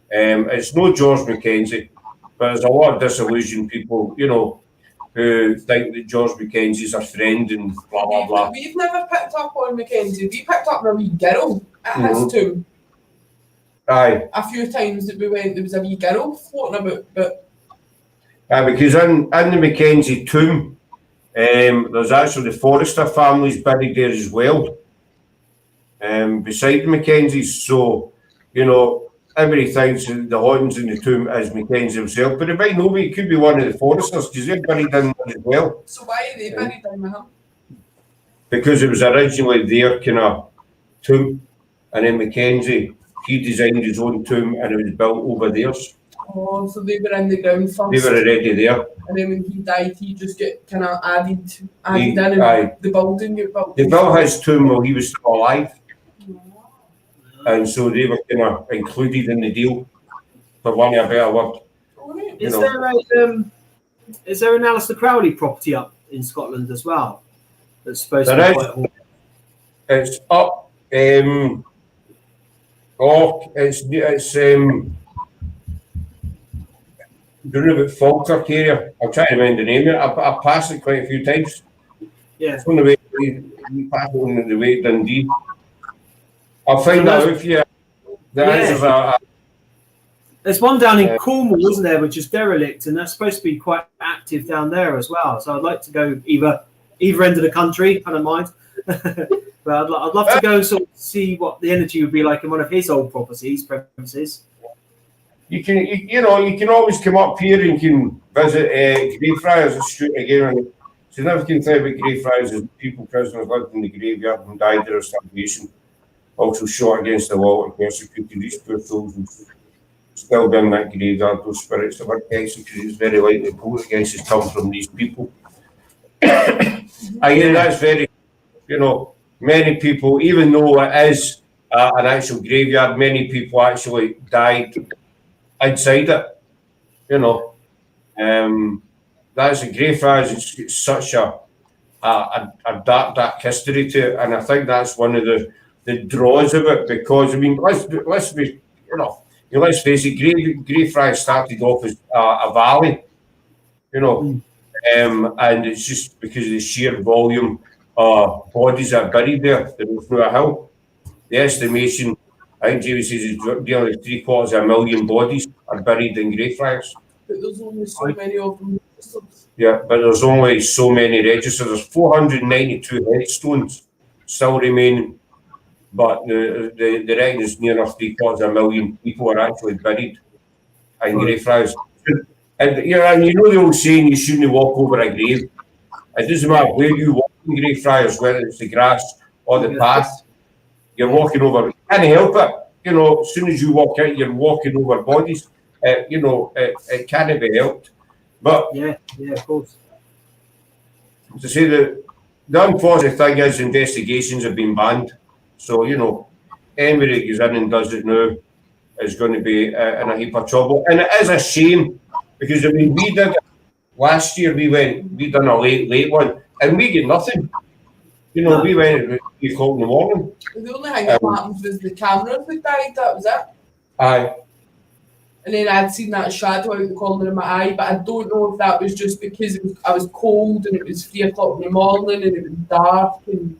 It's no George Mackenzie, but there's a lot of disillusioned people, who think that George Mackenzie's a friend and blah, blah, blah. We've never picked up on Mackenzie. We picked up on a wee girl at his tomb. Aye. A few times that we went, there was a wee girl floating about, but... Because in the Mackenzie tomb, there's actually the Forrester families buried there as well, beside the Mackenzies. So, everybody thinks the hauntings in the tomb is Mackenzie himself, but it might not be. It could be one of the Forresters, because they're buried in there as well. So why are they buried in with him? Because it was originally their kind of tomb, and then Mackenzie, he designed his own tomb, and it was built over theirs. Oh, so they were in the ground first. They were already there. And then when he died, he just get kind of added in, and the building get built. They built his tomb while he was still alive. And so they were kind of included in the deal, for want of a better word. Is there an Alistair Crowley property up in Scotland as well? That's supposed to be quite... It's up. It's doing about Falkirk area. I'm trying to remember the name. I've passed it quite a few times. Yeah. It's on the way. We pass it on the way to Dundee. I'll find out if you. There's one down in Cornwall, isn't there, which is derelict, and that's supposed to be quite active down there as well. So I'd like to go either end of the country. I don't mind, but I'd love to go and sort of see what the energy would be like in one of his old premises. You can always come up here and you can visit Greyfriars again. The significant thing about Greyfriars is people prisoners lived in the graveyard and died there of starvation. Also shot against the wall and persecuted. These poor souls and still be in that graveyard. Those spirits that were executed, it's very likely poltergeists come from these people. Again, that's very, many people, even though it is an actual graveyard, many people actually died inside it. That's a Greyfriars. It's such a dark history to it, and I think that's one of the draws of it, because let's be let's face it, Greyfriars started off as a valley, and it's just because of the sheer volume of bodies that are buried there. There was no a hill. The estimation, I think Jamie says, is nearly 750,000 bodies are buried in Greyfriars. But there's only so many of them registered. Yeah, but there's only so many registered. There's 492 headstones still remaining. But the reckon is near enough 750,000 people are actually buried in Greyfriars. And the old saying, you shouldn't walk over a grave. It doesn't matter where you walk in Greyfriars, whether it's the grass or the path, you're walking over. You can't help it. As soon as you walk out, you're walking over bodies. It can't be helped. But yeah, of course. To say that the unfortunate thing is investigations have been banned. So, anybody goes in and does it now, is going to be in a heap of trouble. And it is a shame because, I mean, we did last year, we done a late one and we get nothing. You know, we went at 3 o'clock in the morning. The only thing that happened was the cameras had died, that was it. Aye. And then I'd seen that shadow out the corner of my eye, but I don't know if that was just because I was cold and it was 3 o'clock in the morning and it was dark and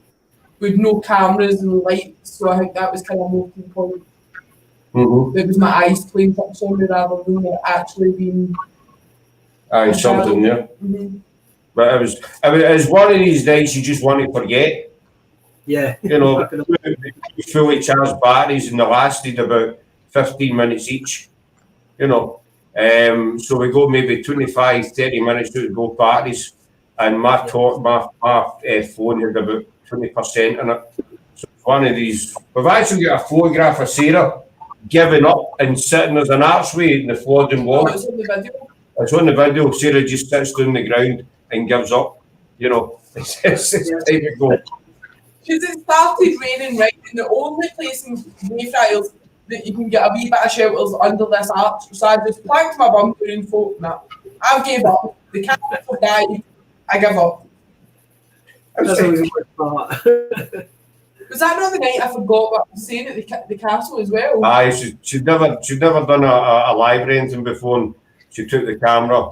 with no cameras and lights. So I think that was kind of a motion point. Mm-hmm. It was my eyes playing tricks on me rather than it actually being. Aye, something there. Mm-hmm. But it was one of these nights you just want to forget. Yeah. You know, fully charged batteries and they lasted about 15 minutes each. You know, so we go maybe 25, 30 minutes to go batteries, and my phone had about 20% in it. So it's one of these. We've actually got a photograph of Sarah giving up and sitting as an archway in the flooding wall. It's on the video. It's on the video. Sarah just sits down the ground and gives up. You know, it's time to go. Because it started raining, right? And the only place in Mayfriars that you can get a wee bit of shelters under this arch. So I just planked my bum down and thought, nah, I gave up. The cat will die. I give up. That's always a good part. Was that not the night I forgot what I was saying at the castle as well? Aye, she'd never done a live or anything before, and she took the camera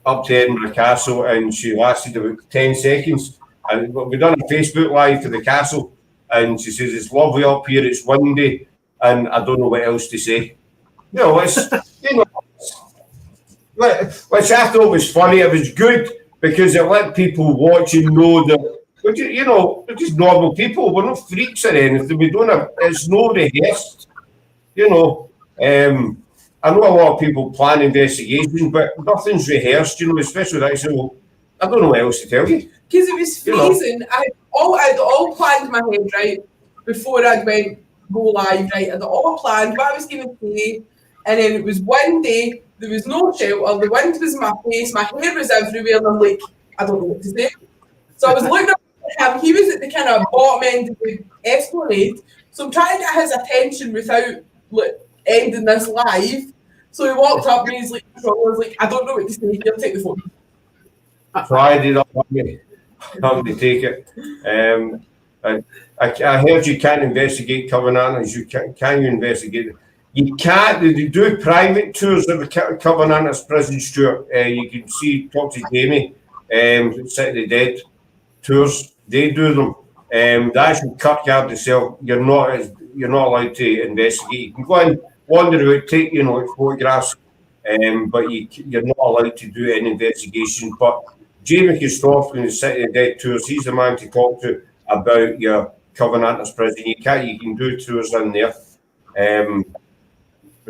up to Edinburgh Castle, and she lasted about 10 seconds. And we done a Facebook live to the castle, and she says it's lovely up here, it's windy, and I don't know what else to say. You know, it's which I thought was funny. It was good because it let people watch and know that we're just normal people. We're not freaks or anything. We don't have. It's no rehearsed. You know, I know a lot of people plan investigations, but nothing's rehearsed. You know, especially that. So I don't know what else to tell you. Because it was freezing. I'd all planned in my head, right, before I went go live, right. I'd all planned what I was going to say, and then it was windy. There was no shelter. The wind was in my face. My hair was everywhere, and I'm like, I don't know what to say. So I was looking up at him. He was at the kind of bottom end of the Esplanade. So I'm trying to get his attention without ending this live. So he walked up and he's like, I was like, I don't know what to say. He'll take the phone. So I did up having to take it. I heard you can't investigate Covenanters. Can you investigate? You can't. They do private tours of the Covenanters prison, Stuart. You can talk to Jamie, City of the Dead tours. They do them. The actual Kirkyard itself, you're not allowed to investigate. You can go and wander out, take photographs, but you're not allowed to do any investigation. But Jamie Christoph in the City of the Dead tours, he's the man to talk to about your Covenanters prison. You can do tours in there.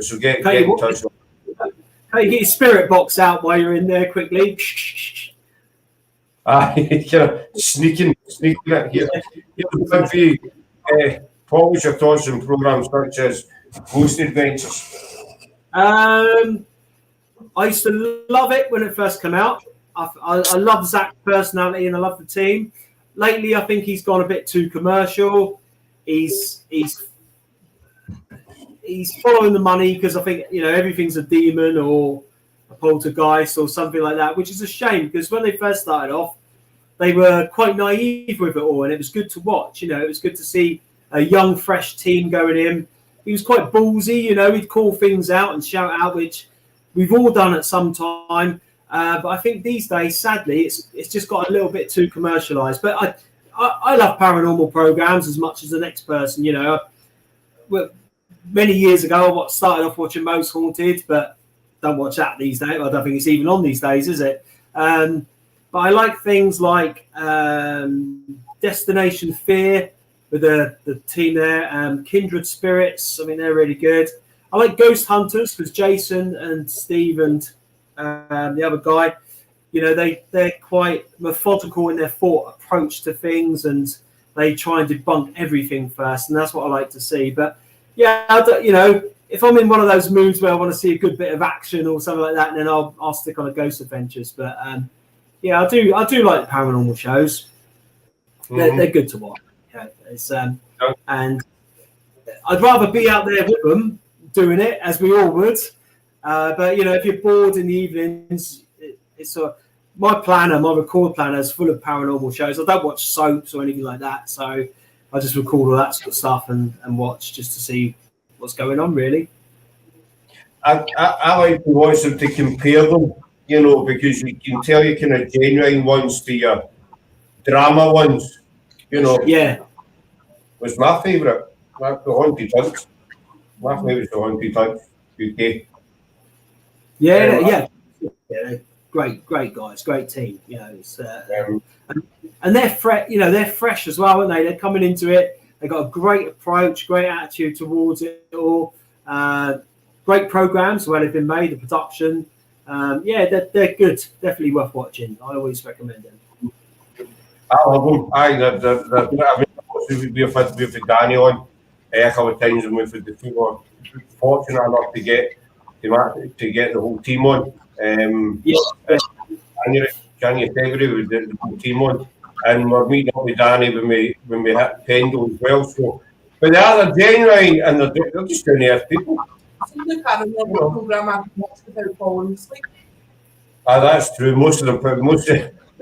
So get in touch. Hey, get your spirit box out while you're in there quickly. Sneaking it here. Paul, what's your thoughts on programs such as Ghost Adventures? I used to love it when it first came out. I love Zach's personality and I love the team. Lately, I think he's gone a bit too commercial. He's following the money because I think everything's a demon or a poltergeist or something like that, which is a shame because when they first started off, they were quite naive with it all, and it was good to watch. It was good to see a young, fresh team going in. He was quite ballsy. He'd call things out and shout out, which we've all done at some time. But I think these days, sadly, it's just got a little bit too commercialized. But I love paranormal programs as much as the next person. Many years ago, I started off watching Most Haunted, but don't watch that these days. I don't think it's even on these days, is it? But I like things like Destination Fear with the team there, Kindred Spirits. I mean, they're really good. I like Ghost Hunters because Jason and Steve and the other guy, they're quite methodical in their approach to things, and they try and debunk everything first, and that's what I like to see. But yeah, if I'm in one of those moods where I want to see a good bit of action or something like that, then I'll stick on a Ghost Adventures. But yeah, I do like the paranormal shows. They're good to watch. And I'd rather be out there with them doing it, as we all would. But if you're bored in the evenings, it's my record planner is full of paranormal shows. I don't watch soaps or anything like that, so I just record all that sort of stuff and watch just to see what's going on, really. I like to watch them to compare them, because you can tell you kind of genuine ones to your drama ones, Yeah. Was my favourite. The Haunted Hunts. My favourite is the Haunted Hunts, UK. Yeah. Great guys, great team. And they're fresh. They're fresh as well, aren't they? They're coming into it. They've got a great approach, great attitude towards it all. Great programs where they've been made. The production, they're good. Definitely worth watching. I always recommend them. I love them. We've had Danny on a couple of times, and we've had the two were fortunate enough to get the whole team on. January, February, we did the whole team on, and we're meeting up with Danny when we hit Pendle as well. So, but they're genuine, and they're just down there people. It's the paranormal program I can watch without falling asleep. That's true. Most of the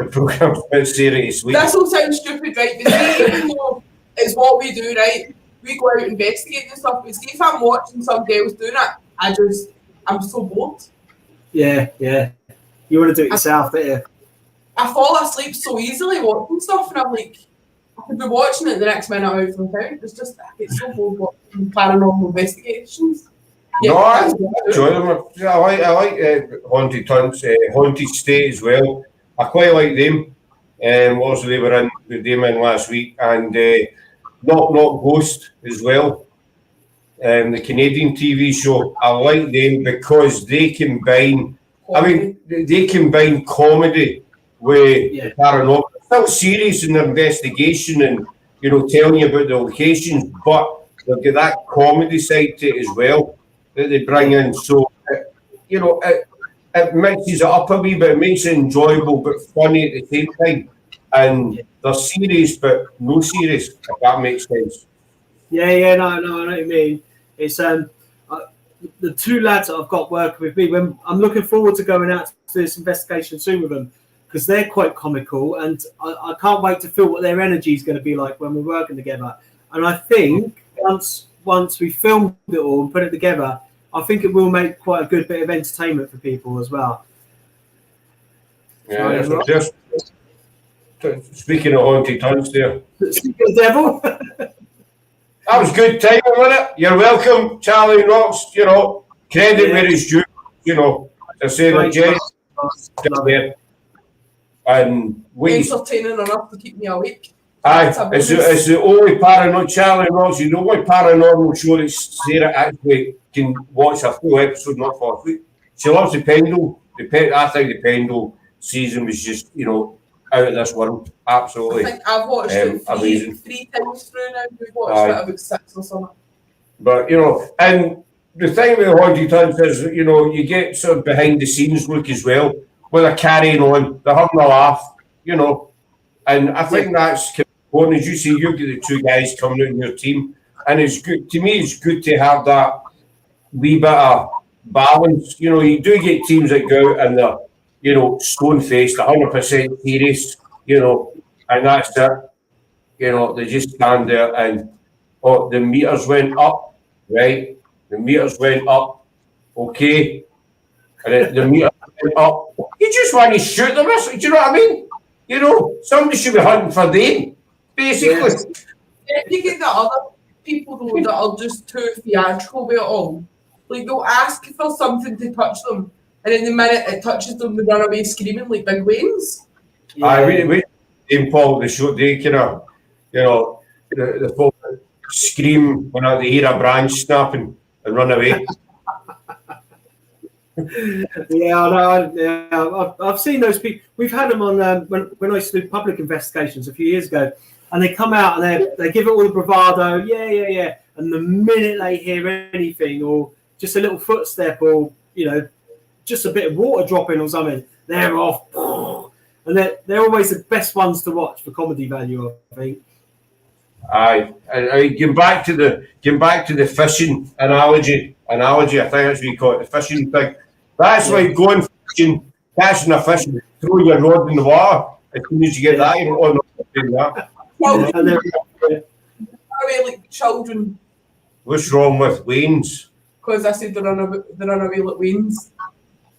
programs about Sarah to sleep. This will sound stupid, right? But see, even though it's what we do, right? We go out investigating and stuff. But see, if I'm watching somebody else doing it, I'm so bored. Yeah. You want to do it yourself, don't you? I fall asleep so easily watching stuff, and I'm like, I could be watching it the next minute out of the town. It's just, it's so bored watching paranormal investigations. Yeah, I enjoy them. I like Haunted Hunts, Haunted State as well. I quite like them. Also, they were in with them in last week, and Knock Ghost as well. The Canadian TV show. I like them because they combine. They combine comedy with paranormal. It's still serious in their investigation and telling you about the locations, but they've got that comedy side to it as well that they bring in. So it mixes it up a wee bit. It makes it enjoyable but funny at the same time. And they're serious but no serious, if that makes sense. No, I know what you mean. It's the two lads that I've got working with me. When I'm looking forward to going out to this investigation soon with them, because they're quite comical, and I can't wait to feel what their energy is going to be like when we're working together. And I think once we filmed it all and put it together, I think it will make quite a good bit of entertainment for people as well. Yeah, just speaking of Haunted Hunts there. Speaking of the devil. That was good timing, wasn't it? You're welcome, Charlie Rocks. Credit where it's due. To say that Jerry there and entertaining enough to keep me awake. Aye, it's the only paranormal Charlie Rocks. The only paranormal show that Sarah actually can watch a full episode, not fall asleep. She loves the Pendle. I think the Pendle season was just out of this world. Absolutely. I think I've watched it three times through now. We've watched it about 6 or something. But, and the thing with Haunted Hunts is, you get sort of behind the scenes look as well, where they're carrying on, they're having a laugh, and I think that's important. As you see, you've got the two guys coming out in your team, and it's good, to me, it's good to have that wee bit of balance. You do get teams that go out and they're, stone-faced, 100% serious, and that's it. They just stand there and, the meters went up, right? The meters went up, okay? And then the meters went up. You just want to shoot them, do you know what I mean? Somebody should be hunting for them, basically. Yeah, you get the other people, though, that are just too theatrical with it all. Like, they'll ask for something to touch them, and in the minute it touches them, they run away screaming like big whales. We in Paul, the show, they kind of, the folk scream when they hear a branch snapping and run away. I've seen those people. We've had them on when I used to do public investigations a few years ago, and they come out and they give it all the bravado, yeah. And the minute they hear anything or just a little footstep or just a bit of water dropping or something, they're off. And they're always the best ones to watch for comedy value, I think. Aye, and getting back to the fishing analogy. I think that's what you call it, the fishing thing. That's like going fishing, catching a fish, throw your rod in the water. As soon as you get that, you're on doing that. Like children. What's wrong with wains? Because I said they run away like wains.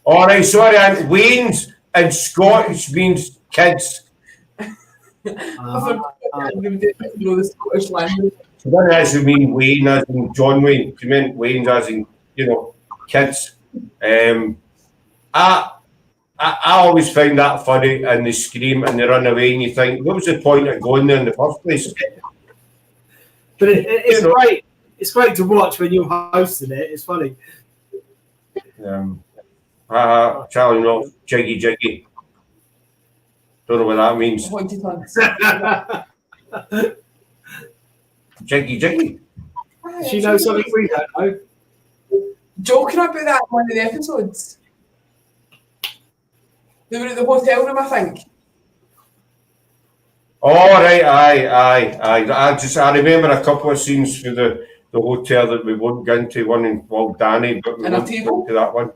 All right, sorry, and wains in Scottish means kids. I know the Scottish language. So that actually mean Wayne as in John Wayne. You meant Wayne as in, kids. I always find that funny, and they scream and they run away, and you think, what was the point of going there in the first place? But it's great. It's great to watch when you're hosting it. It's funny. Charlie, no, jiggy. Don't know what that means. Jiggy. She knows something we don't know. Joking about that in one of the episodes. They were at the hotel room, I think. All right, aye. I remember a couple of scenes for the hotel that we won't get into. One involved Danny, but we won't get into that one.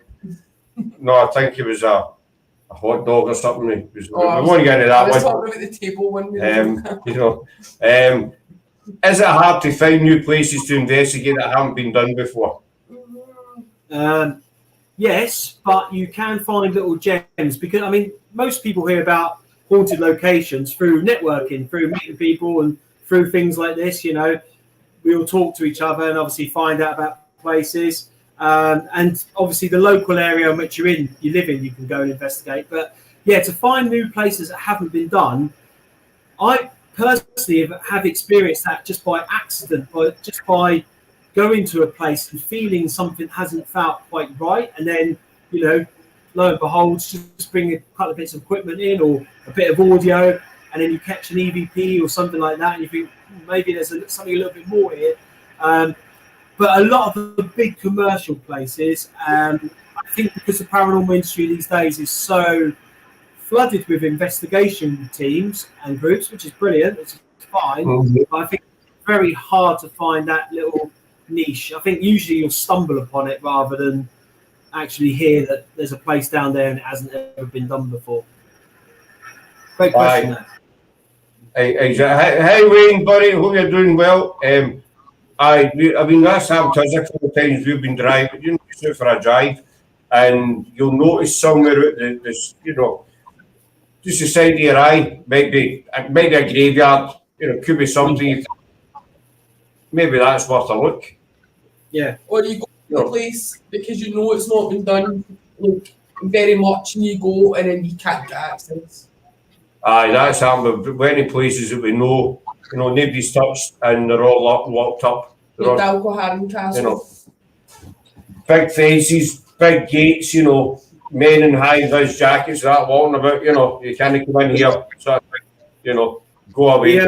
No, I think it was a hot dog or something. We won't get into that one. I was talking about the table one. Is it hard to find new places to investigate that haven't been done before? Yes, but you can find little gems because most people hear about haunted locations through networking, through meeting people, and through things like this. We all talk to each other and obviously find out about places. And obviously the local area in which you live in, you can go and investigate. But yeah, to find new places that haven't been done, I personally have experienced that just by accident, but just by going to a place and feeling something hasn't felt quite right, and then lo and behold, just bring a couple of bits of equipment in or a bit of audio, and then you catch an EVP or something like that, and you think maybe there's something a little bit more here. But a lot of the big commercial places, I think because the paranormal industry these days is so flooded with investigation teams and groups, which is brilliant, it's fine, but I think it's very hard to find that little niche. I think usually you'll stumble upon it rather than actually hear that there's a place down there and it hasn't ever been done before. Great question. Hey Wayne, buddy, hope you're doing well. That's happened to us a couple of times. We've been driving, for a drive, and you'll notice somewhere out this, just the side of your eye, maybe a graveyard, could be something. Maybe that's worth a look. Yeah. Or you go to a place because it's not been done very much, and you go and then you can't get access. Aye, that's happened with many places that we know, nobody's touched, and they're all locked up. Like Dalcoharan Castle. Big faces, big gates, men in high-vis jackets, that walking about, you can't come in here, sort of thing, go away. Yeah.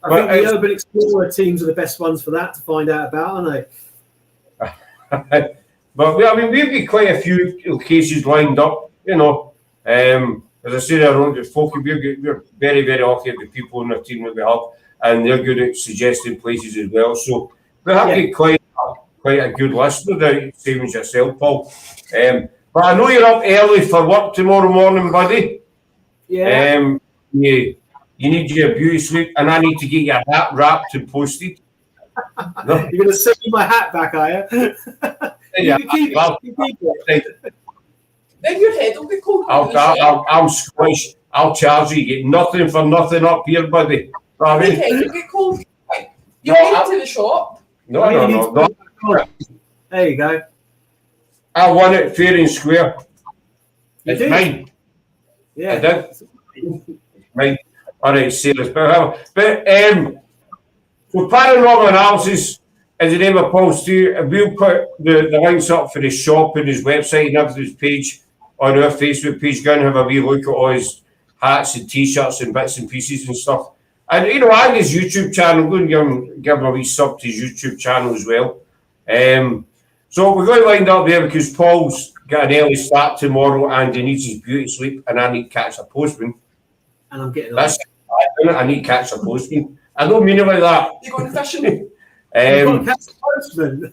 I think the Urban Explorer teams are the best ones for that to find out about, aren't they? But we've got quite a few cases lined up, as I said, we're very, very lucky with the people in the team that we have, and they're good at suggesting places as well. So we have got quite a good list, no doubt, same as yourself, Paul. But I know you're up early for work tomorrow morning, buddy. Yeah. You need your beauty sleep, and I need to get your hat wrapped and posted. No? You're going to send me my hat back, are you? Yeah, Then your head will be cold. I'm squished. I'll charge you. You get nothing for nothing up here, buddy. Your head will get cold. You went to the shop. No. There you go. I won it fair and square. It's mine. Yeah. I did. It's mine. All right, serious. But so Paranormal Analysis is the name of Paul's too. We'll put the links up for his shop and his website and everything's page on our Facebook page. Go and have a wee look at all his hats and t-shirts and bits and pieces and stuff. And and his YouTube channel. Go and give him a wee sub to his YouTube channel as well. So we're going to wind up there because Paul's got an early start tomorrow and he needs his beauty sleep, and I need to catch a postman. And I'm getting I need to catch a postman. I don't mean it like that. You going fishing? You've got to catch the postman.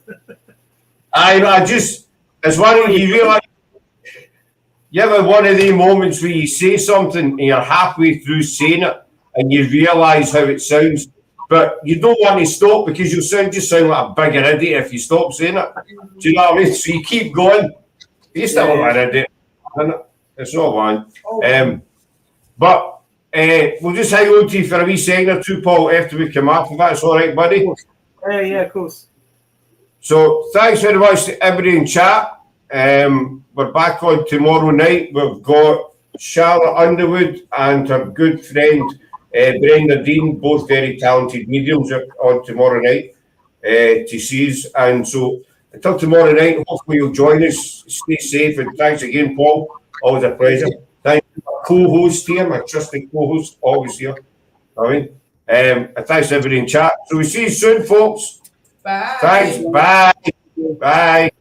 I just, it's one of you realise, you ever one of the moments where you say something and you're halfway through saying it and you realise how it sounds, but you don't want to stop because you'll just sound like a bigger idiot if you stop saying it. Do you know what I mean? So you keep going. You still an idiot. It's all one. But we'll just hang on to you for a wee second or two, Paul, after we come off, if that's all right, buddy. Yeah, of course. So thanks very much to everybody in chat. We're back on tomorrow night. We've got Charlotte Underwood and her good friend Brenda Dean, both very talented mediums, on tomorrow night to see us. And so until tomorrow night, hopefully you'll join us. Stay safe, and thanks again, Paul. Always a pleasure. Thank you, my co-host here, my trusted co-host, always here. And thanks to everybody in chat. So we see you soon, folks. Bye. Thanks. Bye. Bye.